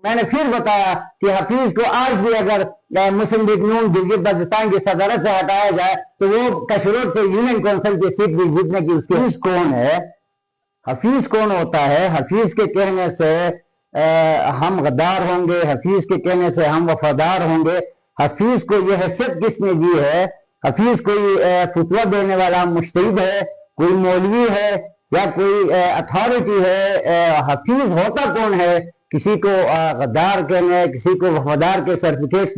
میں نے پھر بتایا کہ حفیظ کو آج بھی اگر مسلم لیگ نون گلگت بلتستان کی صدارت سے ہٹایا جائے تو وہ کشروٹ سے یونین کونسل کی سیٹ بھی جیتنے کی اس کی حفیظ کون ہے؟ حفیظ کون ہوتا ہے؟ حفیظ کے کہنے سے ہم غدار ہوں گے، حفیظ کے کہنے سے ہم وفادار ہوں گے؟ حفیظ کو یہ حیثیت کس نے دی ہے؟ حفیظ کوئی فتویٰ دینے والا مجتہد ہے، کوئی مولوی ہے یا کوئی اتھارٹی ہے؟ حفیظ ہوتا کون ہے؟ کسی کو غدار کہنے، کسی کو وفادار کے سرٹیفکیٹس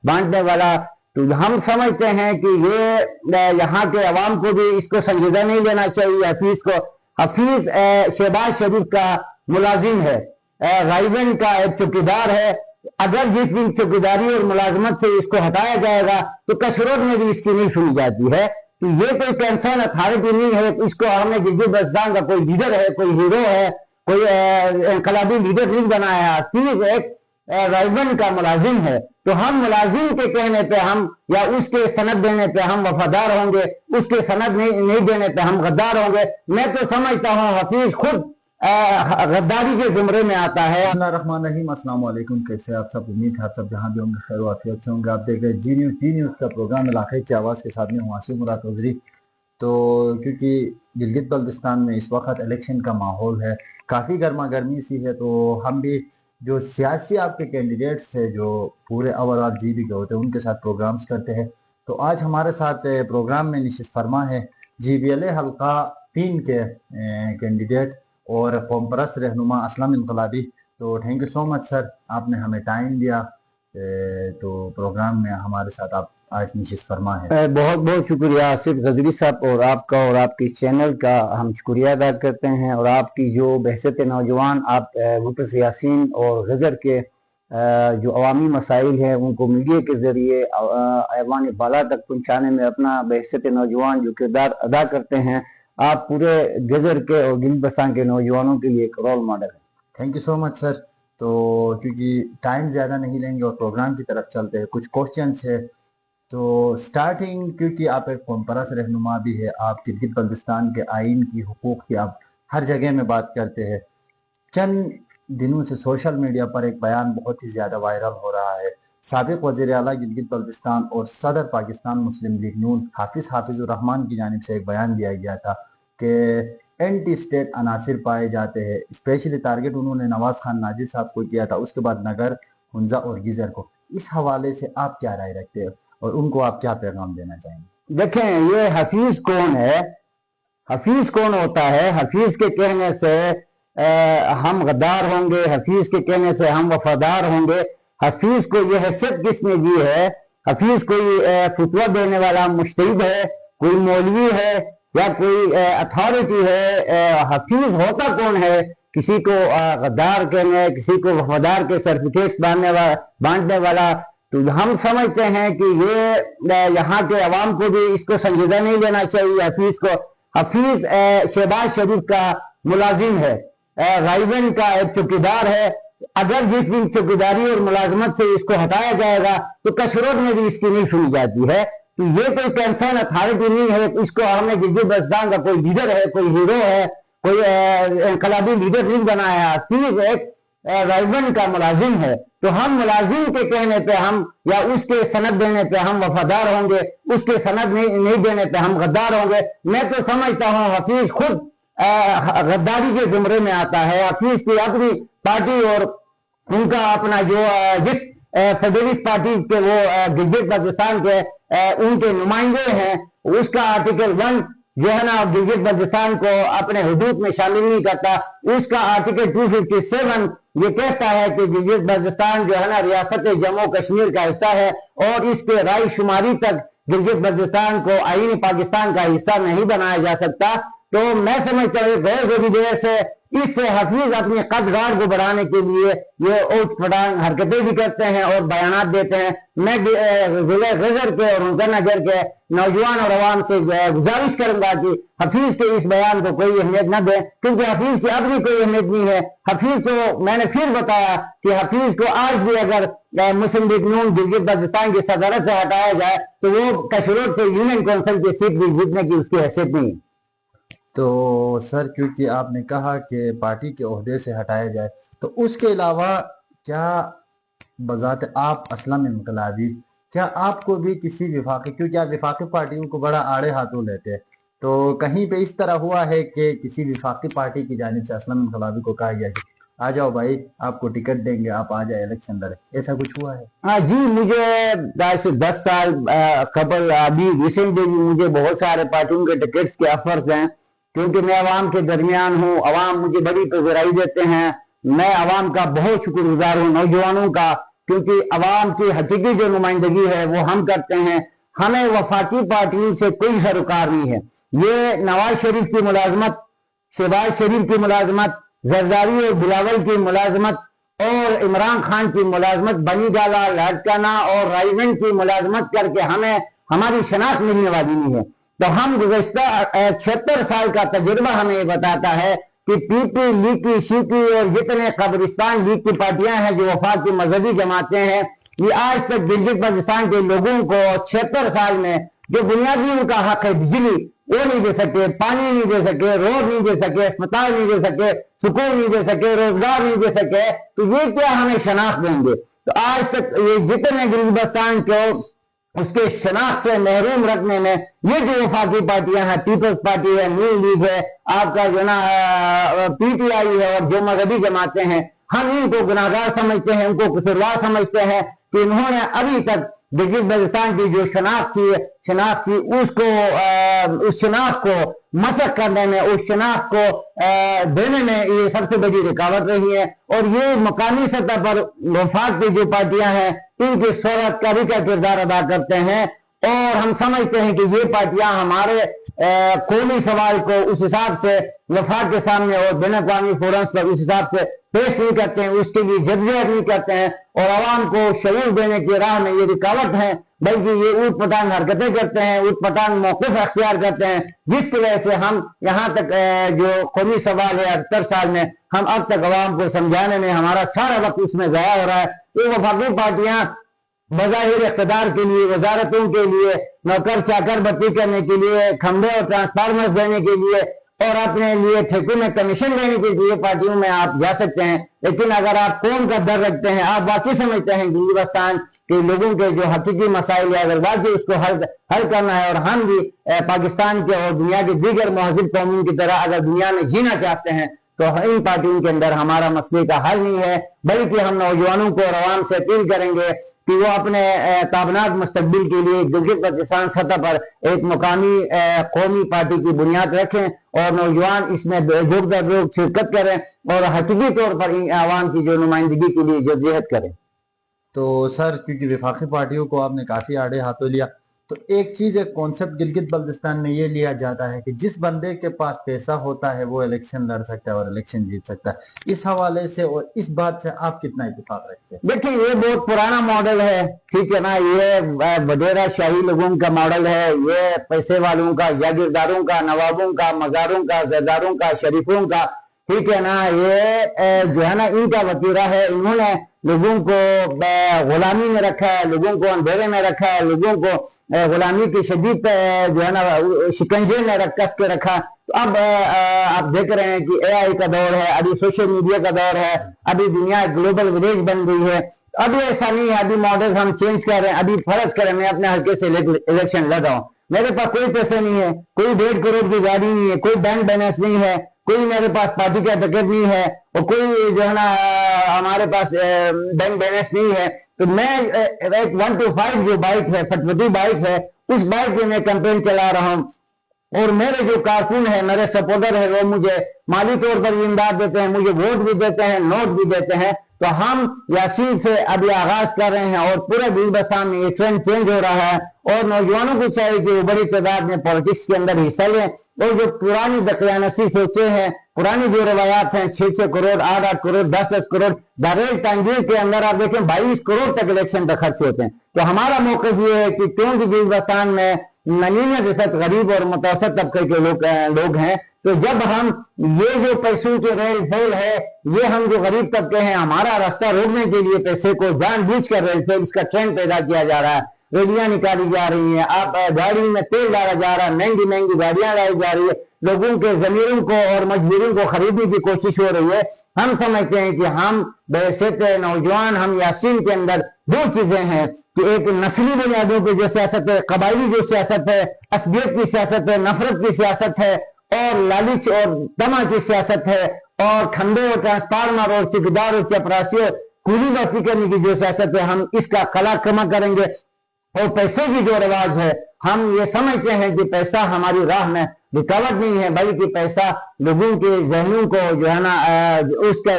بانٹنے والا۔ تو ہم سمجھتے ہیں کہ یہ یہاں کے عوام کو بھی اس کو سنجیدہ نہیں لینا چاہیے حفیظ کو۔ حفیظ شہباز شریف کا ملازم ہے، غائبین کا ایک چوکیدار ہے۔ اگر جس دن چوکیداری اور ملازمت سے اس کو ہٹایا جائے گا تو کشروٹ میں بھی اس کی نہیں سنی جاتی ہے۔ تو یہ کوئی کنسرن اتھارٹی نہیں ہے، اس کو ہم نے گلگت بلتستان کا کوئی لیڈر ہے، کوئی ہیرو ہے، کوئی انقلابی لیڈر نہیں بنایا۔ حفیظ ایک غائبین کا ملازم ہے، تو ہم ملازم کے کہنے پہ ہم یا اس کے سند دینے پہ ہم وفادار ہوں گے، اس کے سند نہیں دینے پہ ہم غدار ہوں گے۔ میں تو سمجھتا ہوں حفیظ خود غداری کے زمرے میں آتا ہے۔ بسم اللہ الرحمن الرحیم، السلام علیکم، کیسے آپ سب؟ امید ہے آپ سب جہاں بھی ہوں گے خیر و عافیت سے ہوں گے۔ آپ دیکھ رہے جی نیوز کا پروگرام علاقے کی آواز کے ساتھ میں ہوں آصف مراد عذری۔ تو کیونکہ گلگت بلتستان میں اس وقت الیکشن کا ماحول ہے، کافی گرما گرمی سی ہے، تو ہم بھی جو سیاسی آپ کے کینڈیڈیٹس ہیں جو پورے اوورال جی بھی گئے ہوتے ہیں ان کے ساتھ پروگرامز کرتے ہیں۔ تو آج ہمارے ساتھ پروگرام میں نشست فرما ہے جی بی ایل اے حلقہ 3 کے کینڈیڈیٹ اور قوم پرست رہنما اسلم انقلابی۔ تو تھینک یو سو مچ سر، آپ نے ہمیں ٹائم دیا، تو پروگرام میں ہمارے ساتھ آپ آج نشست فرما ہے۔ بہت بہت شکریہ آصف غزری صاحب، اور آپ کا اور آپ کی چینل کا ہم شکریہ ادا کرتے ہیں، اور آپ کی جو بحثت نوجوان آپ مفلس یاسین اور غزر کے جو عوامی مسائل ہیں ان کو میڈیا کے ذریعے ایوان بالا تک پہنچانے میں اپنا بحثت نوجوان جو کردار ادا کرتے ہیں، آپ پورے غزر کے اور گلگت بلتستان کے نوجوانوں کے لیے ایک رول ماڈل ہے۔ تھینک یو سو مچ سر۔ تو کیونکہ ٹائم زیادہ نہیں لیں گے اور پروگرام کی طرف چلتے ہیں، کچھ کوشچنس ہے۔ تو سٹارٹنگ، کیونکہ آپ ایک قوم پرست رہنما بھی ہے، آپ گلگت بلتستان کے آئین کی، حقوق کی آپ ہر جگہ میں بات کرتے ہیں۔ چند دنوں سے سوشل میڈیا پر ایک بیان بہت ہی زیادہ وائرل ہو رہا ہے۔ سابق وزیر اعلیٰ گلگت بلتستان اور صدر پاکستان مسلم لیگ نون حافظ الرحمان کی جانب سے ایک بیان دیا گیا تھا کہ اینٹی اسٹیٹ عناصر پائے جاتے ہیں، اسپیشلی ٹارگٹ انہوں نے نواز خان ناجر صاحب کو کیا تھا، اس کے بعد نگر، ہنزا اور گیزر کو۔ اس حوالے سے آپ کیا رائے رکھتے ہیں اور ان کو آپ کیا پیغام دینا چاہیں گے؟ دیکھیں، یہ حفیظ کون ہے؟ حفیظ کون ہوتا ہے؟ حفیظ کے کہنے سے ہم غدار ہوں گے، حفیظ کے کہنے سے ہم وفادار ہوں گے؟ حفیظ کو یہ حیثیت کس نے دی ہے؟ حفیظ کوئی فتویٰ دینے والا مجتہد ہے، کوئی مولوی ہے یا کوئی اتھارٹی ہے؟ حفیظ ہوتا کون ہے؟ کسی کو غدار کہنے، کسی کو وفادار کے سرٹیفکیٹس بانٹنے والا۔ تو ہم سمجھتے ہیں کہ یہ یہاں کے عوام کو بھی اس کو سنجیدہ نہیں لینا چاہیے حفیظ کو۔ حفیظ شہباز شریف کا ملازم ہے، غائبین کا ایک چوکیدار ہے۔ اگر جس دن چوکیداری اور ملازمت سے اس کو ہٹایا جائے گا تو کشروٹ میں بھی اس کی نہیں سنی جاتی ہے۔ تو یہ کوئی کنسرن اتھارٹی نہیں ہے، اس کو ہم نے گلگت بلتستان کا کوئی لیڈر ہے، کوئی ہیرو ہے، کوئی انقلابی لیڈر نہیں بنایا۔ حفیظ ایک غائبین کا ملازم ہے، تو ہم ملازم کے کہنے پہ ہم یا اس کے سند دینے پہ ہم وفادار ہوں گے، اس کے سند نہیں دینے پہ ہم غدار ہوں گے۔ میں تو سمجھتا ہوں حفیظ خود غداری کے زمرے میں آتا ہے۔ حفیظ کی اپنی پارٹی اور ان کا اپنا جو جس فیڈرلسٹ پارٹی کے وہ گلگت بلتستان کے ان کے نمائندے ہیں، اس کا آرٹیکل 1 جو ہے نا گلگت بلتستان کو اپنے حدود میں شامل نہیں کرتا۔ اس کا آرٹیکل 257 یہ کہتا ہے کہ گلگت بلتستان جو ہے نا ریاست جموں کشمیر کا حصہ ہے، اور اس کے رائے شماری تک گلگت بلتستان کو آئین پاکستان کا حصہ نہیں بنایا جا سکتا۔ تو میں سمجھتا ہوں غیر ضروری سے اس سے حفیظ اپنی قدغار کو بڑھانے کے لیے یہ اوٹ پٹانگ حرکتیں بھی کرتے ہیں اور بیانات دیتے ہیں۔ میں ضلع غزر کے اور ہنزا نگر کے نوجوان اور عوام سے گزارش کروں گا کہ حفیظ کے اس بیان کو کوئی اہمیت نہ دیں، کیونکہ حفیظ کی اپنی کوئی اہمیت نہیں ہے۔ حفیظ کو میں نے پھر بتایا کہ حفیظ کو آج بھی اگر مسلم لیگ نون گلگت بلتستان کی صدارت سے ہٹایا جائے تو وہ کشروٹ سے یونین کونسل کی سیٹ بھی جیتنے کی اس کی حیثیت نہیں ہے۔ تو سر، کیونکہ آپ نے کہا کہ پارٹی کے عہدے سے ہٹایا جائے، تو اس کے علاوہ کیا بذات آپ اسلم انقلابی، کیا آپ کو بھی کسی وفاقی، کیونکہ آپ وفاقی پارٹیوں کو بڑا آڑے ہاتھوں لیتے ہیں، تو کہیں پہ اس طرح ہوا ہے کہ کسی وفاقی پارٹی کی جانب سے اسلم انقلابی کو کہا گیا کہ آ جاؤ بھائی آپ کو ٹکٹ دیں گے، آپ آ جائے الیکشن لڑے، ایسا کچھ ہوا ہے؟ ہاں جی، مجھے 10 سال قبل ابھی ریسنٹلی مجھے بہت سارے پارٹیوں کے ٹکٹس کے آفرز ہیں، کیونکہ میں عوام کے درمیان ہوں، عوام مجھے بڑی پذیرائی دیتے ہیں، میں عوام کا بہت شکر گزار ہوں، نوجوانوں کا، کیونکہ عوام کی حقیقی جو نمائندگی ہے وہ ہم کرتے ہیں، ہمیں وفاقی پارٹیوں سے کوئی سروکار نہیں ہے۔ یہ نواز شریف کی ملازمت، شہباز شریف کی ملازمت، زرداری اور بلاول کی ملازمت اور عمران خان کی ملازمت، بنی گالا، لاڈکانہ اور رائیونڈ کی ملازمت کر کے ہمیں ہماری شناخت ملنے والی نہیں ہے۔ تو ہم گزشتہ 76 سال کا تجربہ ہمیں یہ بتاتا ہے کہ پی پی، لیگی، شیکی اور جتنے قبرستان لیگ کی پارٹیاں ہیں جو وفاق کی مذہبی جماعتیں ہیں، یہ آج تک گلگت بلتستان کے لوگوں کو 76 سال میں جو بنیادی ان کا حق ہے، بجلی، وہ نہیں دے سکے، پانی نہیں دے سکے، روڈ نہیں دے سکے، اسپتال نہیں دے سکے، سکول نہیں دے سکے، روزگار نہیں دے سکے، تو یہ کیا ہمیں شناخت دیں گے؟ تو آج تک یہ جتنے گلگت بلتستان کو اس کے شناخت سے محروم رکھنے میں یہ جو وفاقی پارٹیاں ہیں، پیپلز پارٹی ہے، نیو لیگ ہے، آپ کا جو نا پی ٹی آئی ہے اور جو مذہبی جماعتیں ہیں، ہم ان کو گناہگار سمجھتے ہیں، ان کو قصوروار سمجھتے ہیں کہ انہوں نے ابھی تک گلگت بلتستان کی جو شناخت تھی اس شناخت کو مسخ کرنے میں، اس شناخت کو دینے میں یہ سب سے بڑی رکاوٹ رہی ہے۔ اور یہ مقامی سطح پر وفاق کی جو پارٹیاں ہیں ان کی صورت کاری کا کردار ادا کرتے ہیں، اور ہم سمجھتے ہیں کہ یہ پارٹیاں ہمارے قومی سوال کو اس حساب سے وفاق کے سامنے اور بین الاقوامی فورمز پر اس حساب سے پیش نہیں کرتے ہیں، اس کے لیے جدوجہد نہیں کرتے ہیں، اور عوام کو شعور دینے کی راہ میں یہ رکاوٹ ہے، بلکہ یہ اوٹ پٹانگ حرکتیں کرتے ہیں، اوٹ پٹانگ موقف اختیار کرتے ہیں، جس کی وجہ سے ہم یہاں تک جو قومی سوال ہے 78 سال میں ہم اب تک عوام کو سمجھانے میں ہمارا سارا وقت اس میں ضائع ہو رہا ہے۔ یہ وفاقی پارٹیاں بظاہر اقتدار کے لیے، وزارتوں کے لیے، نوکر چاکر بھرتی کرنے کے لیے، کھمبے اور ٹرانسفارمر دینے کے لیے اور اپنے لیے ٹھیکوں میں کمیشن لینے کے لیے پارٹیوں میں آپ جا سکتے ہیں، لیکن اگر آپ قوم کا در رکھتے ہیں، آپ واقعی سمجھتے ہیں گلگت بلتستان کے لوگوں کے جو حقیقی مسائل ہے، اگر واقعی اس کو حل کرنا ہے، اور ہم بھی پاکستان کے اور دنیا کے دیگر مہذب قوموں کی طرح اگر دنیا میں جینا چاہتے ہیں، تو ان پارٹیوں کے اندر ہمارا مسئلے کا حل نہیں ہے، بلکہ ہم نوجوانوں کو اور عوام سے اپیل کریں گے کہ وہ اپنے تابناک مستقبل کے لیے گلگت بلتستان سطح پر ایک مقامی قومی پارٹی کی بنیاد رکھیں، اور نوجوان اس میں جھک در شرکت کریں اور حقیقی طور پر عوام کی جو نمائندگی کے لیے جدوجہد کریں۔ تو سر، کیونکہ وفاقی پارٹیوں کو آپ نے کافی آڑے ہاتھوں لیا، تو ایک چیز، ایک کانسیپٹ گلگت بلتستان میں یہ لیا جاتا ہے کہ جس بندے کے پاس پیسہ ہوتا ہے وہ الیکشن لڑ سکتا ہے اور الیکشن جیت سکتا ہے، اس حوالے سے اور اس بات سے آپ کتنا اتفاق رکھتے ہیں؟ دیکھیں، یہ بہت پرانا ماڈل ہے، ٹھیک ہے نا، یہ وڈیرا شاہی لوگوں کا ماڈل ہے، یہ پیسے والوں کا، جاگیرداروں کا، نوابوں کا، مزاروں کا، زرداروں کا، شریفوں کا، ٹھیک ہے نا، یہ جو ہے نا ان کا وتیرہ ہے۔ انہوں نے لوگوں کو غلامی میں رکھا ہے، لوگوں کو اندھیرے میں رکھا ہے، لوگوں کو غلامی کی شدید جو ہے نا شکنجے میں کس کے رکھا۔ تو اب آپ دیکھ رہے ہیں کہ اے آئی کا دور ہے، ابھی سوشل میڈیا کا دور ہے، ابھی دنیا گلوبل ولیج بن گئی ہے، ابھی ایسا نہیں ہے، ابھی ماڈل ہم چینج کر رہے ہیں۔ ابھی فرض کریں میں اپنے حلقے سے الیکشن لڑ رہا ہوں، میرے پاس کوئی پیسے نہیں ہے، کوئی 1.5 کروڑ کی گاڑی نہیں ہے، کوئی بینک بیلنس نہیں ہے، کوئی میرے پاس پارٹی کا ٹکٹ نہیں ہے، اور کوئی جو ہے نا ہمارے پاس بینک بیلنس نہیں ہے، تو میں ایک 125 جو بائک ہے، فٹفٹی بائک ہے، اس بائک پہ میں کیمپین چلا رہا ہوں، اور میرے جو کارکن ہیں، میرے سپورٹر ہیں، وہ مجھے مالی طور پر بھی امداد دیتے ہیں، مجھے ووٹ بھی دیتے ہیں، نوٹ بھی دیتے ہیں۔ تو ہم یاسین سے ابھی آغاز کر رہے ہیں، اور پورے گلگت بلتستان میں یہ ٹرینڈ چینج ہو رہا ہے، اور نوجوانوں کو چاہیے کہ وہ بڑی تعداد میں پالیٹکس کے اندر حصہ لیں، اور جو پرانی دقیانسی سوچیں ہیں، پرانی جو روایات ہیں، 6 کروڑ، 8 کروڑ، 10 کروڑ، دریل تنگیر کے اندر آپ دیکھیں 22 کروڑ تک الیکشن پہ خرچ ہوتے ہیں۔ تو ہمارا موقف یہ ہے کہ کیونکہ گلگت بلتستان میں 99% غریب اور متوسط طبقے کے لوگ ہیں، تو جب ہم یہ جو پیسوں کے ریل فیل ہے، یہ ہم جو غریب طبقے ہیں، ہمارا راستہ روکنے کے لیے پیسے کو جان بوجھ کر ریل فیل اس کا ٹرینڈ پیدا کیا جا رہا ہے، ریلیاں نکالی جا رہی ہیں، آپ گاڑی میں تیل ڈالا جا رہا ہے، مہنگی گاڑیاں لائی جا رہی ہے، लोगों के ज़मीरों को और मजबूरियों को खरीदने की कोशिश हो रही है। हम समझते हैं कि हम बहैसियत नौजवान, हम यासीन के अंदर दो चीजें हैं कि एक नस्ली बुनियादों पर जो सियासत है, कबायली जो सियासत है, असबियत की सियासत है, नफरत की सियासत है, और लालच और तमा की सियासत है, और खंडे और ट्रांसफार्मर और ठेकेदार और चपरासी और कूली भर्ती करने की जो सियासत है, हम इसका कला कमा करेंगे। और पैसे की जो रिवाज है, हम ये समझते हैं कि पैसा हमारी राह में रुकावट नहीं है, बल्कि पैसा लोगों के जहनों को जो है ना उसके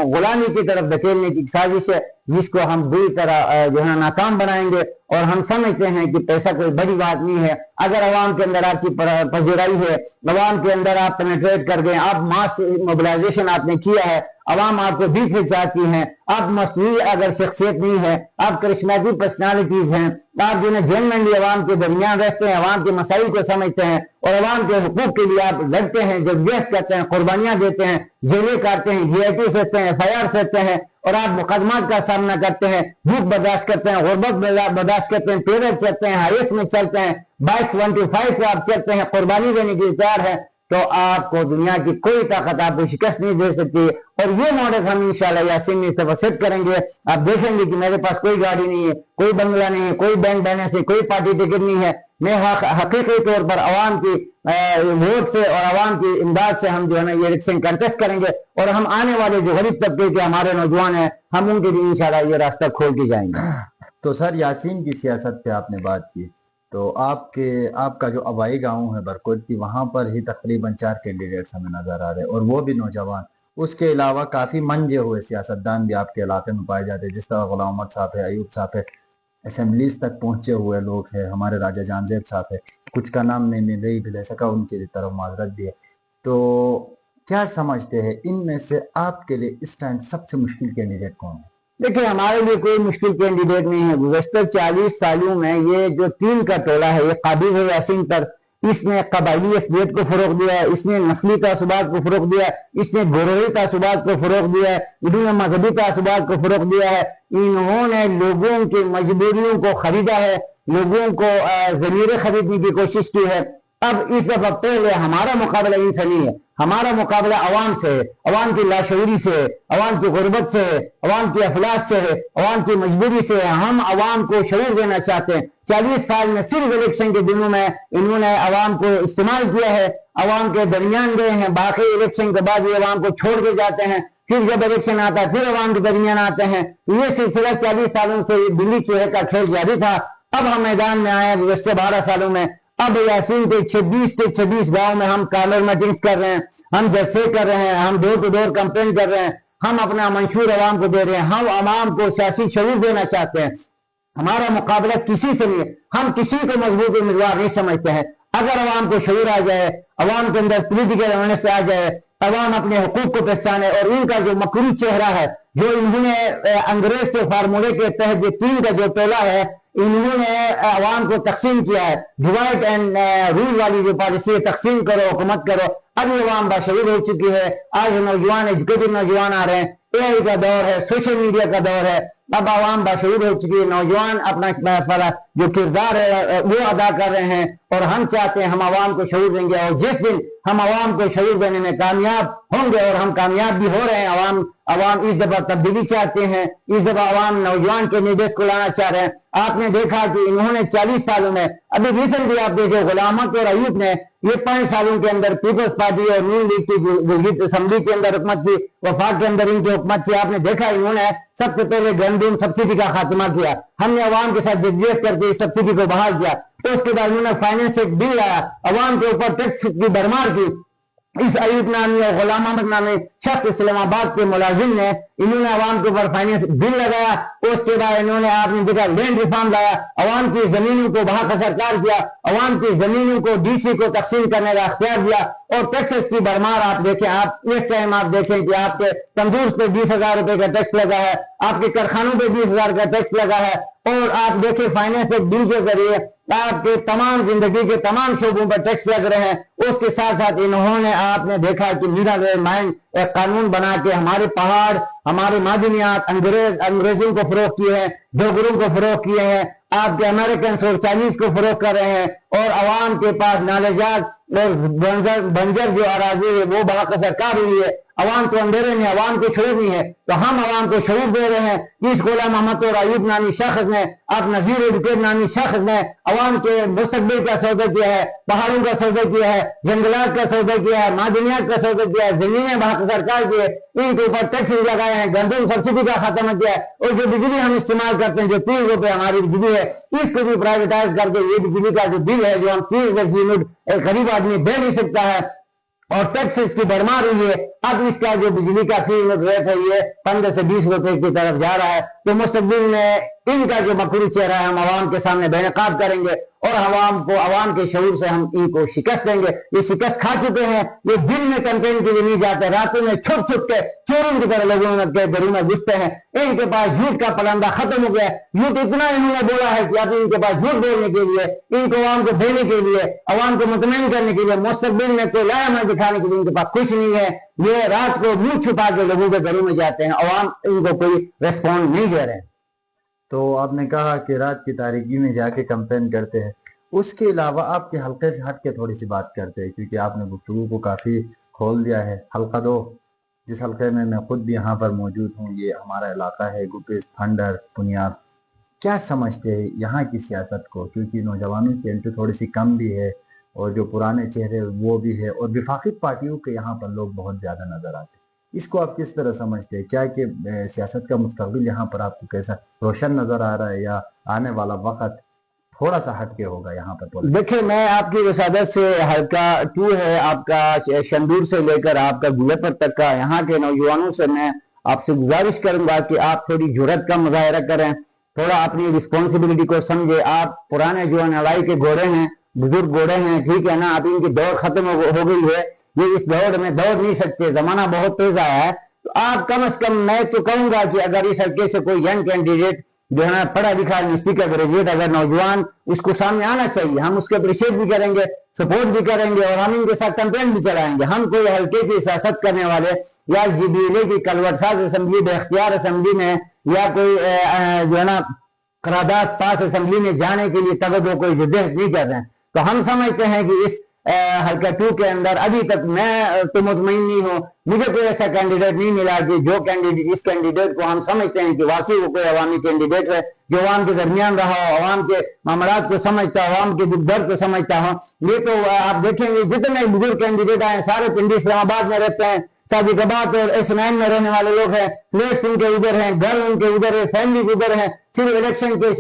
गुलामी की तरफ धकेलने की साजिश है, जिसको हम बुरी तरह जो है नाकाम बनाएंगे। और हम समझते हैं कि पैसा कोई बड़ी बात नहीं है। अगर अवाम के अंदर आपकी पजीराई है, अवाम के अंदर आप पेनिट्रेट कर गए, आप मास मोबिलाइजेशन आपने किया है, अवाम आपको दिल से चाहती हैं, आप मसनूई अगर शख्सियत नहीं है, आप करिश्माती पर्सनालिटीज हैं, आप जो है जेन्युइनली अवाम के दरमियान रहते हैं, अवाम के मसाइल को समझते हैं और अवाम के हुकूक के लिए आप लड़ते हैं, जद्दोजहद करते हैं, कुर्बानियां देते हैं, जेलें काटते हैं, GIT सहते हैं, FIR सहते हैं, और आप मुकदमात का सामना करते हैं, भूख बर्दाश्त करते हैं, गुर्बत बर्दाश्त करते हैं, पेरेंट चलते हैं, हाइस में चलते हैं, 22-125 को आप चलते हैं, कुर्बानी देने की तैयार है, तो आपको दुनिया की कोई ताकत आपको शिकस्त नहीं दे सकती। और ये मॉडल हम इंशाल्लाह यासीन में तवस्सुत करेंगे। आप देखेंगे कि मेरे पास कोई गाड़ी नहीं है, कोई बंगला नहीं है, कोई बैंक बैलेंस है, कोई पार्टी टिकट नहीं है। मैं हकीकी तौर पर अवाम की वोट से और अवाम की इमदाद से हम जो है ना ये इलेक्शन कंटेस्ट करेंगे, और हम आने वाले जो गरीब तबके के हमारे नौजवान हैं, हम उनके लिए इंशाल्लाह ये रास्ता खोल के जाएंगे। तो सर, यासीन की सियासत पे आपने बात की, तो आपका जो आबाई गांव है बरकोटी, वहां पर ही तकरीबन 4 कैंडिडेट्स हमें नजर आ रहे हैं, और वो भी नौजवान। उसके अलावा काफी मंजे हुए सियासतदान भी आपके इलाके में पाए जाते हैं, जिस तरह गुलाम अहमद साहब है, अयूब साहब है, असेंबलीज तक पहुंचे हुए लोग हैं, हमारे राजा जानजेब साहब है, कुछ का नाम नहीं भी ले सका, उनकी तरफ माजरत भी है। तो क्या समझते हैं इनमें से आपके लिए इस टाइम सबसे मुश्किल कैंडिडेट कौन है? देखिए, हमारे लिए कोई मुश्किल कैंडिडेट नहीं है। गुज़श्ता 40 सालों में ये जो 3 का टोला है, ये काबिज है यासीन पर। इसने कबायली असबियत को फरोग दिया है, इसने नस्ली तासुबात को फरोग दिया है, इसने गोरोही तासुबात को फरोग दिया है, इन्होंने मजहबी तासुबात को फरोग दिया है। इन्होंने लोगों की मजबूरियों को खरीदा है, लोगों को ज़मीरें खरीदने की कोशिश की है। अब इस दफा पहले हमारा मुकाबला इनसे नहीं है, हमारा मुकाबला अवाम से है, अवाम की लाशऊरी से है, अवाम की गुर्बत से है, अवाम की अफलास से है, अवाम की मजबूरी से है। हम अवाम को शऊर देना चाहते हैं। 40 साल में सिर्फ इलेक्शन के दिनों में इन्होंने अवाम को इस्तेमाल किया है, अवाम के दरमियान गए हैं, बाकी इलेक्शन के बाद ये अवाम को छोड़ के जाते हैं, फिर जब इलेक्शन आता है फिर अवाम के दरमियान आते हैं। ये सिलसिला 40 सालों से दिल्ली चूहे का खेल जारी था। अब हम मैदान में आए गुज़श्ता 12 सालों में। अब यासीन के 26 गांव में हम कॉर्नर मीटिंग्स कर रहे हैं, हम जलसे कर रहे हैं, हम डोर टू डोर कंपेन कर रहे हैं, हम अपना मंशूर अवाम को दे रहे हैं, हम अवाम को सियासी शऊर देना चाहते हैं। हमारा मुकाबला किसी से नहीं है, हम किसी को मजबूत उम्मीदवार नहीं समझते हैं। अगर अवाम को शऊर आ जाए, अवाम के अंदर पॉलिटिकल अवेयरनेस आ जाए, अवाम अपने हुकूक को पहचाने, और इनका जो मकरूज चेहरा है, जो इन्होंने अंग्रेज के फार्मूले के तहत जो 3 का जो टोला है, इन्होंने अवाम को तकसीम किया है, डिवाइड एंड रूल वाली जो पॉलिसी है, तकसीम करो हुकूमत करो। अब ये अवाम बाशऊर हो चुकी है। आज नौजवान एजुकेटेड नौजवान आ रहे हैं, AI का दौर है, सोशल मीडिया का दौर है। अब आवाम बाशऊर हो चुकी है, नौजवान अपना जो किरदार है वो अदा कर रहे हैं, और हम चाहते हैं हम आवाम को शऊर देंगे। और जिस दिन हम आवाम को शऊर देने में कामयाब होंगे, और हम कामयाब भी हो रहे हैं, आवाम इस दफा तब्दीली चाहते हैं, इस दफा आवाम नौजवान कैंडिडेट्स को लाना चाह रहे हैं। आपने देखा कि इन्होंने 40 सालों में, अभी रिसेंटली आप देखे गुलाम अहमद और अयूब ने ये 5 सालों के अंदर पीपल्स पार्टी और नून लीग की गिलगित असेंबली के अंदर हुकूमत थी, वफाक के अंदर इनकी हुकूमत थी। आपने देखा इन्होंने सबसे पहले गंदम सब्सिडी का खात्मा किया, हमने अवाम के साथ जद्दोजहद करके इस सब्सिडी को बहाल किया। तो उसके बाद उन्होंने फाइनेंस एक बिल लाया, अवाम के ऊपर टैक्स की भरमार की। इस अयूब नामी और गुलाम अहमद नामी शख्स इस्लामाबाद के मुलाजिम ने इन्होंने अवाम के ऊपर फाइनेंस बिल लगाया। उसके बाद इन्होंने आपने देखा लैंड रिफॉर्म लाया, अवाम की जमीनों को बहाखसरकार किया, अवाम की जमीनों को DC को तकसीम करने का अख्तियार दिया, और टैक्सेस की भरमार आप देखें। आप इस टाइम आप देखें कि आपके तंदूर पे 20,000 रुपए का टैक्स लगा है, आपके कारखानों पे 20,000 का टैक्स लगा है, और आप देखें फाइनेंस एक बिल के जरिए आपके तमाम जिंदगी के तमाम शोबों पर टैक्स लग रहे हैं। उसके साथ साथ इन्होंने आपने देखा कि मिनरल माइन एक कानून बना के हमारे पहाड़, हमारे मादनियात अंग्रेजों को फरोख किए हैं, डोगरों को फरोख किए हैं, आपके अमेरिकन और चाइनीज को फरोख कर रहे हैं, और अवाम के पास नालेजात और बंजर जो अराजी है वो बाका सरकार हुई है, अवाम तो अंधेरे में, अवाम को शऊर नहीं है। तो हम अवाम को शऊर दे रहे हैं कि इस गुलाम मोहम्मद और अयूब नामी शख्स ने, आप नजीर एजुकेट नामी शख्स ने अवाम के मुस्तकबिल का सौदा किया है, पहाड़ों का सौदा किया है, जंगलात का सौदा किया है, मादनियात का सौदा किया है, जमीनें बाका सरकार की है, इनके ऊपर टैक्स लगाए हैं, गंदम सब्सिडी का खत्म किया है, और जो बिजली हम इस्तेमाल करते हैं, जो 30 रुपए हमारी बिजली है, इसको भी प्राइवेटाइज करके ये बिजली का जो बिल है, जो हम 30 रुपए यूनिट एक गरीब आदमी दे नहीं सकता है, और टैक्स इसकी भरमार हुई है। अब इसका जो बिजली का फी यूनिट रेट है ये 15 से 20 रुपए की तरफ जा रहा है। तो मुस्तकबिल में इनका जो मकरूर चेहरा है हम आवाम के सामने बेनकाब करेंगे, और आवाम के शऊर से हम इनको शिकस्त देंगे। ये शिकस्त खा चुके हैं, ये दिन में कैंपेन के लिए नहीं जाते, रातों में छुप छुप के चोरों की तरह लोगों के घरों में घुसते हैं। इनके पास झूठ का पलंदा खत्म हो गया है। झूठ इतना इन्होंने बोला है कि अब इनके पास झूठ बोलने के लिए, इनको आवाम को देने के लिए, आवाम को मुतमईन करने के लिए, मुस्तकबिल में कोई लायामत दिखाने के लिए इनके पास कुछ नहीं है। ये रात को मुंह छुपा के लोगों के घरों में जाते हैं, आवाम इनको कोई रेस्पॉन्ड नहीं दे रहे हैं। तो आपने कहा कि रात की तारीकी में जाके कैंपेन करते हैं, उसके अलावा आपके हल्के से हट के थोड़ी सी बात करते हैं, क्योंकि आपने गुफ्तगू को काफ़ी खोल दिया है। हल्का 2 जिस हल्के में मैं खुद भी यहाँ पर मौजूद हूँ, ये हमारा इलाका है, गुपिस, फंडर, पुनियाद। क्या समझते हैं यहाँ की सियासत को, क्योंकि नौजवानों की एंट्री थोड़ी सी कम भी है, और जो पुराने चेहरे वो भी है, और विफाकी पार्टियों के यहाँ पर लोग बहुत ज़्यादा नज़र आते हैं। इसको आप किस तरह समझते हैं? क्या कि सियासत का मुस्तकबिल यहाँ पर आपको कैसा रोशन नज़र आ रहा है, या आने वाला वक्त थोड़ा सा हटके होगा यहाँ पर? देखिए, मैं आपकी वसादत से हल्का 2 है आपका, शंदूर से लेकर आपका गुलेपर तक का, यहाँ के नौजवानों से मैं आपसे गुजारिश करूंगा कि आप थोड़ी जुर्रत का मुजाहरा करें, थोड़ा अपनी रिस्पॉन्सिबिलिटी को समझे। आप पुराने जो लड़ाई के घोड़े हैं, बुजुर्ग घोड़े हैं, ठीक है ना, अब इनकी दौड़ खत्म हो गई है, ये इस दौड़ में दौड़ नहीं सकते, जमाना बहुत तेज आया है। तो आप कम से कम, मैं तो कहूंगा कि अगर इस हल्के से कोई यंग कैंडिडेट जो है ना, पढ़ा लिखा यूनिवर्सिटी का ग्रेजुएट अगर नौजवान, उसको सामने आना चाहिए। हम उसके अप्रिशिएट भी करेंगे, सपोर्ट भी करेंगे, और हम इनके साथ कैंपेन भी चलाएंगे। हम कोई हल्के की सियासत करने वाले या जीबीएलए की कलवटसाज असेंबली, बेख्तियार असेंबली में, या कोई जो है ना करारदाद पास असेंबली में जाने के लिए तवज्जो कोई जद्दोजहद नहीं कर रहे हैं। तो हम समझते हैं कि इस हल्का 2 के अंदर अभी तक मैं तो मुतमईन नहीं हूँ, मुझे कोई ऐसा कैंडिडेट नहीं मिला कि जो कैंडिडेट, इस कैंडिडेट को हम समझते हैं कि वाकई वो कोई अवामी कैंडिडेट है, जो अवाम के दरमियान रहा हो, अवाम के मामलात को समझता हो, अवाम के दुख दर्द को समझता हो। ये तो आप देखेंगे जितने बुजुर्ग कैंडिडेट आए सारे पिंडी इस्लामाबाद में रहते हैं, सादिकाबाद और S9 में रहने वाले लोग हैं, फ्लैट्स उनके उधर हैं, घर उनके उधर है, फैमिली उधर है। सिर्फ इलेक्शन के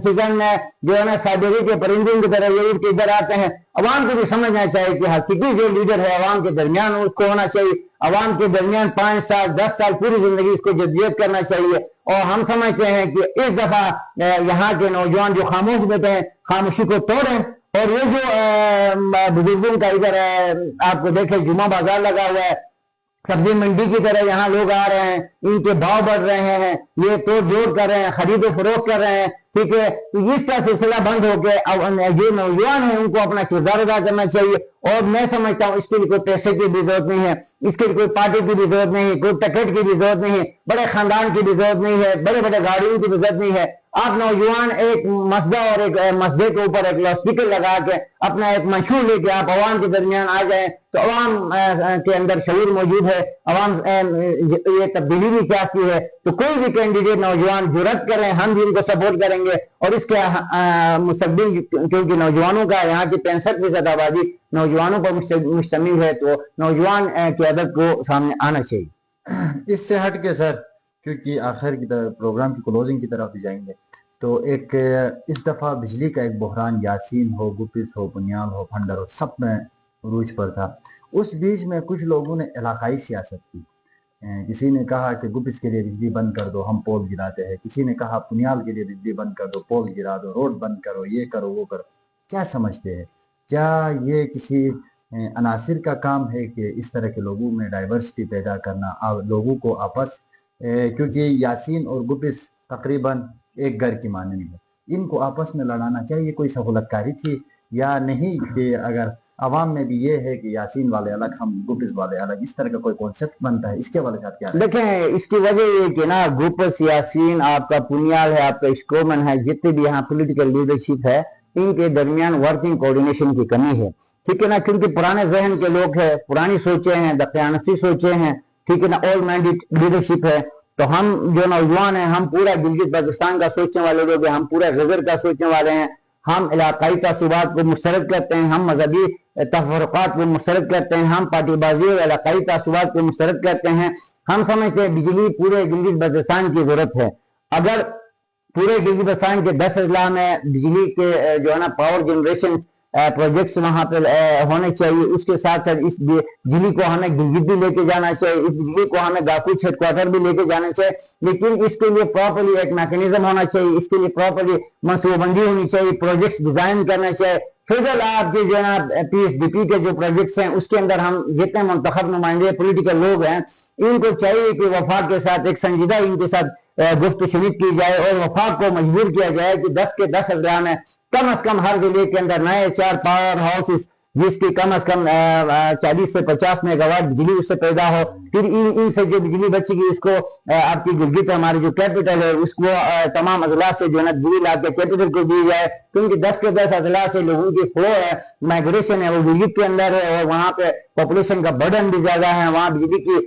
सीजन में जो है ना साइबेरी के परिंदों की तरह ये उठ के इधर आते हैं। अवाम को भी समझना चाहिए कि हकीकी जो लीडर है अवाम के दरमियान उसको होना चाहिए, अवाम के दरमियान 5 साल 10 साल पूरी जिंदगी उसको जद्दोजहद करना चाहिए। और हम समझते हैं कि इस दफा यहाँ के नौजवान जो खामोश बैठे हैं, खामोशी को तोड़ें, और ये जो बुजुर्गों का इधर आपको देखे जुमा बाजार लगा हुआ है, सब्जी मंडी की तरह यहाँ लोग आ रहे हैं, इनके भाव बढ़ रहे हैं, ये तोड़ जोड़ कर रहे हैं, खरीदो फरोख्त कर रहे हैं, ठीक है। तो इसका सिलसिला बंद होकर अब जो नौजवान है उनको अपना किरदार अदा करना चाहिए। और मैं समझता हूँ इसके लिए कोई पैसे की भी जरूरत नहीं है, इसके लिए कोई पार्टी की भी जरूरत नहीं है, कोई टिकट की भी जरूरत नहीं है, बड़े खानदान की भी जरूरत नहीं है, बड़े बड़े गाड़ियों की भी जरूरत नहीं है। आप नौजवान एक मस्जिद और एक मस्जिद के ऊपर एक लाउडस्पीकर लगा के अपना एक मंशूर लेके आप अवाम के दरमियान आ जाएं, तो अवाम के अंदर शऊर मौजूद है, अवाम ये तब्दीली भी चाहती है। तो कोई भी कैंडिडेट नौजवान जुर्रत करें, हम भी उनको सपोर्ट करेंगे। और इसके मुस्तकबिल, क्योंकि नौजवानों का यहाँ की 65% आबादी नौजवानों पर मुश्तमिल है, तो नौजवान क़यादत को सामने आना चाहिए। इससे हट के सर, क्योंकि आखिर की तरफ प्रोग्राम की क्लोजिंग की तरफ भी जाएंगे, तो एक इस दफ़ा बिजली का एक बहरान यासीन हो, गुपिस हो, बुनियाल हो, फंडर हो, सब में रूज पर था। उस बीच में कुछ लोगों ने इलाकाई सियासत की। किसी ने कहा कि गुपिस के लिए बिजली बंद कर दो, हम पोल गिराते हैं। किसी ने कहा पुनियाल के लिए बिजली बंद कर दो, पोल गिरा दो, रोड बंद करो, ये करो वो करो। क्या समझते हैं, क्या ये किसी अनासिर का काम है कि इस तरह के लोगों में डाइवर्सिटी पैदा करना, लोगों को आपस, क्योंकि यासीन और गुपिस तकरीबन एक घर की माननी है, इनको आपस में लड़ाना चाहिए, कोई सहूलतकारी थी या नहीं? कि अगर अवाम में भी ये है कि यासीन वाले अलग, हम गुपिस वाले अलग, इस तरह का कोई कॉन्सेप्ट बनता है, इसके वाले साथ क्या है? देखें, इसकी वजह ये कि ना गुपिस, यासीन, आपका पुनियाल है, आपका स्कोमन है, जितने भी यहाँ पॉलिटिकल लीडरशिप है, इनके दरमियान वर्किंग कोऑर्डिनेशन की कमी है, ठीक है ना, क्योंकि पुराने जहन के लोग हैं, पुरानी सोचें हैं, दकियानसी सोचें हैं, ठीक है ना, ओल्ड माइंडेड लीडरशिप है। तो हम जो नौजवान हैं, हम पूरा गिलगित बल्तिस्तान का सोचने वाले लोग हैं, हम पूरा गजर का सोचने वाले हैं, हम इलाकाई तसुबात को मुस्तरद करते हैं, हम मजहबी तफरक़ात को मुस्तरद करते हैं, हम पार्टीबाजी और इलाकाई तसुबात को मुस्तरद करते हैं। हम समझते हैं बिजली पूरे गिलगित बल्तिस्तान की जरूरत है। अगर पूरे गिलगित बल्तिस्तान के 10 अजला में बिजली के जो है ना पावर जनरेशन प्रोजेक्ट्स वहां पर होने चाहिए, उसके साथ साथ इस बिजली को हमें गिलगित भी लेके जाना चाहिए, इस बिजली को हमें गाकुच हेडक्वार्टर भी लेके जाना चाहिए, लेकिन इसके लिए प्रॉपर्ली एक मैकेनिज्म होना चाहिए, इसके लिए प्रॉपर्ली मनसूबाबंदी होनी चाहिए, प्रोजेक्ट्स डिजाइन करना चाहिए। फिर आपके जो है ना PSDP के जो प्रोजेक्ट्स हैं उसके अंदर हम जितने मुंतखब नुमाइंदे पॉलिटिकल लोग हैं, इनको चाहिए कि वफाक के साथ एक संजीदा इनके साथ गुफ्त शुनिद की जाए और वफाक को मजबूर किया जाए कि 10 के 10 अजला में कम अज कम हर जिले के अंदर नए 4 पावर हाउसेस जिसकी कम अज कम 40 से 50 मेगावाट बिजली उससे पैदा हो। फिर इनसे जो बिजली बचेगी उसको आपकी गिलगित हमारी जो कैपिटल है उसको तमाम अजला से जो है ना बिजली ला के कैपिटल को दी जाए, क्योंकि 10 के 10 अजला से लोगों की फ्लो है, माइग्रेशन है, वो गिलगित के अंदर है और वहां पे पॉपुलेशन का बर्डन भी ज्यादा है, वहां बिजली की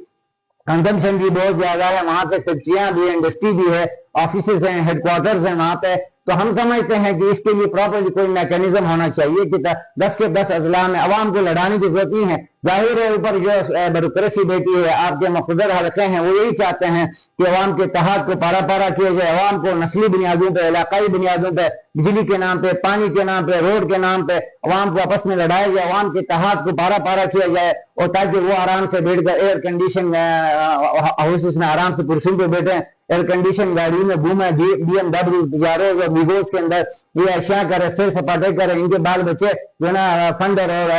कंजम्पशन भी बहुत ज्यादा है, वहां पे फैक्ट्रियां भी है, इंडस्ट्री भी है, ऑफिसेज हैं, हेडक्वार्टर्स हैं वहां पे। तो हम समझते हैं कि इसके लिए प्रॉपर कोई मैकेनिज्म होना चाहिए कि 10 के 10 अजला में अवाम को लड़ाने की जरूरत नहीं है। जाहिर है ऊपर जो ब्यूरोक्रेसी बैठी है, आपके मुक़द्दर हल्के हैं, वो यही चाहते हैं कि अवाम के इत्तेहाद को पारा पारा किया जाए, अवाम को नस्ली बुनियादों पर, इलाकाई बुनियादों पर, बिजली के नाम पे, पानी के नाम पे, रोड के नाम पे अवाम को आपस में लड़ाया जाए, अवाम के इत्तेहाद को पारा पारा किया जाए और ताकि वो आराम से बैठकर एयर कंडीशन हाउसेस में आराम से कुर्सियों पे बैठे, एयर कंडीशन गाड़ी में घूमे, BMW तिजारों और मिगोज के अंदर ये अशिया करे, सैर सपाटे करे, इनके बाल बच्चे जो ना फंडर और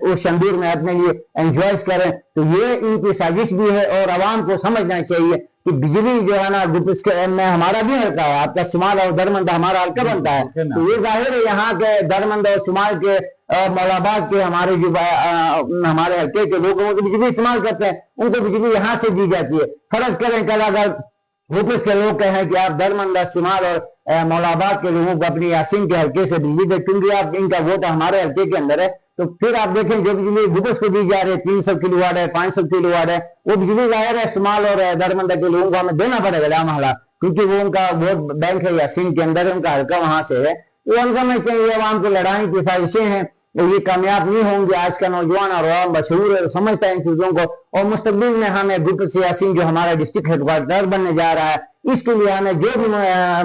उस शंदूर में अपने लिए एंजॉय करें। तो ये इनकी साजिश भी है और आवाम को समझना चाहिए कि बिजली जो है ना गुप्स के में हमारा भी हल्का है, आपका शुमाल और दरमंद हमारा हल्का बनता है। तो ये जाहिर है यहाँ के दरमंद और शुमाल के मौलाबाद के हमारे जो हमारे हल्के के लोग वो बिजली इस्तेमाल करते हैं, उनको बिजली यहाँ से दी जाती है। फर्ज करें कल अगर गुप्स के लोग कहें कि आप दरमंद शुमाल और मौलाबाद के लोगों को अपनी यासीन के हल्के से बिजली दे, क्योंकि आप इनका वोट हमारे हल्के के अंदर है, तो फिर आप देखें जो बिजली गुबस को दी जा रही है 300 किलोवाट है, 500 किलोवाट है, वो बिजली जाहिर है शुमाल और दरमंद के लोगों को हमें देना पड़ेगा लामहला, क्योंकि वो उनका वोट बैंक है यासीन के अंदर, उनका हल्का वहां से है। वो हम समझते हैं ये अवाम को लड़ाने की साजिशें हैं, तो ये कामयाब नहीं होंगे। आज का नौजवान और अवाम मशहूर है, समझता है इन चीजों को, और मुस्तकबिल में हमें ग्रुप सियासी जो हमारा डिस्ट्रिक्ट हेडक्वार्टर बनने जा रहा है, इसके लिए हमें जो भी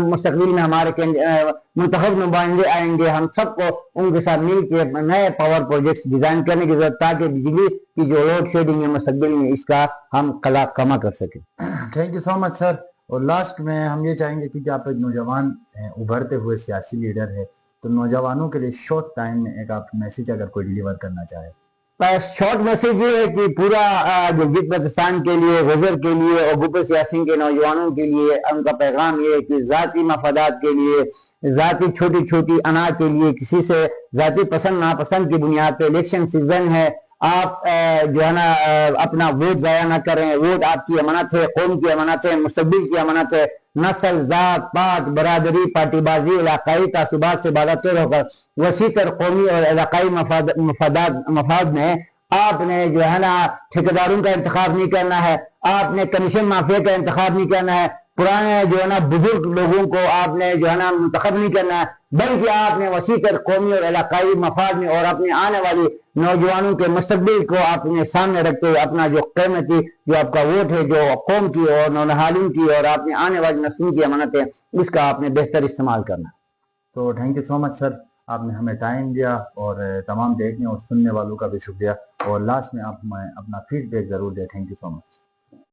मुस्तकबिल में हमारे मुंतखब नुमाइंदे आएंगे, हम सबको उनके साथ मिल के नए पावर प्रोजेक्ट्स डिजाइन करने की जरूरत, ताकि बिजली की जो लोड शेडिंग है मुस्तकबिल में इसका हम कमा कर सकें। Thank you so much sir. और लास्ट में हम ये चाहेंगे क्योंकि आप एक नौजवान उभरते हुए सियासी लीडर है, तो नौजवानों के लिए शॉर्ट टाइम में एक आप मैसेज अगर कोई डिलीवर करना चाहे। शॉर्ट मैसेज ये है कि पूरा गिलगित बल्तिस्तान के लिए, गजर के लिए और गुप सियासी के नौजवानों के लिए उनका पैगाम ये है कि जाती मफादात के लिए, जाती छोटी छोटी अना के लिए, किसी से जाती पसंद नापसंद की बुनियाद पे, इलेक्शन सीजन है, आप जो है ना अपना वोट जाया ना करें। वोट आपकी अमानत है, कौम की अमानत है, मुस्तकबिल की अमानत है। नस्ल, जात पात, बरादरी, पार्टीबाजी, इलाकाई तासुबात से बालातर होकर वसी तर कौमी और इलाकाई मफाद में आपने जो है ना ठेकेदारों का इंतखाब नहीं करना है, आपने कमीशन माफिया का इंतखाब नहीं करना है, पुराने जो है ना बुजुर्ग लोगों को आपने जो है ना मुंतखब नहीं करना है, बल्कि आपने वसी तर कौमी और इलाकाई मफाद में और अपने आने वाली नौजवानों के मुस्तकबिल को अपने सामने रखते हुए अपना जो कीमती जो आपका वोट है, जो कौम की और नौनहालों की और अपने आने वाली नस्लों की अमानत है, उसका आपने बेहतर इस्तेमाल करना। तो thank you so much sir, आपने हमें टाइम दिया और तमाम देखने और सुनने वालों का भी शुक्रिया। और लास्ट में आप हमें अपना फीडबैक जरूर दें। Thank you so much.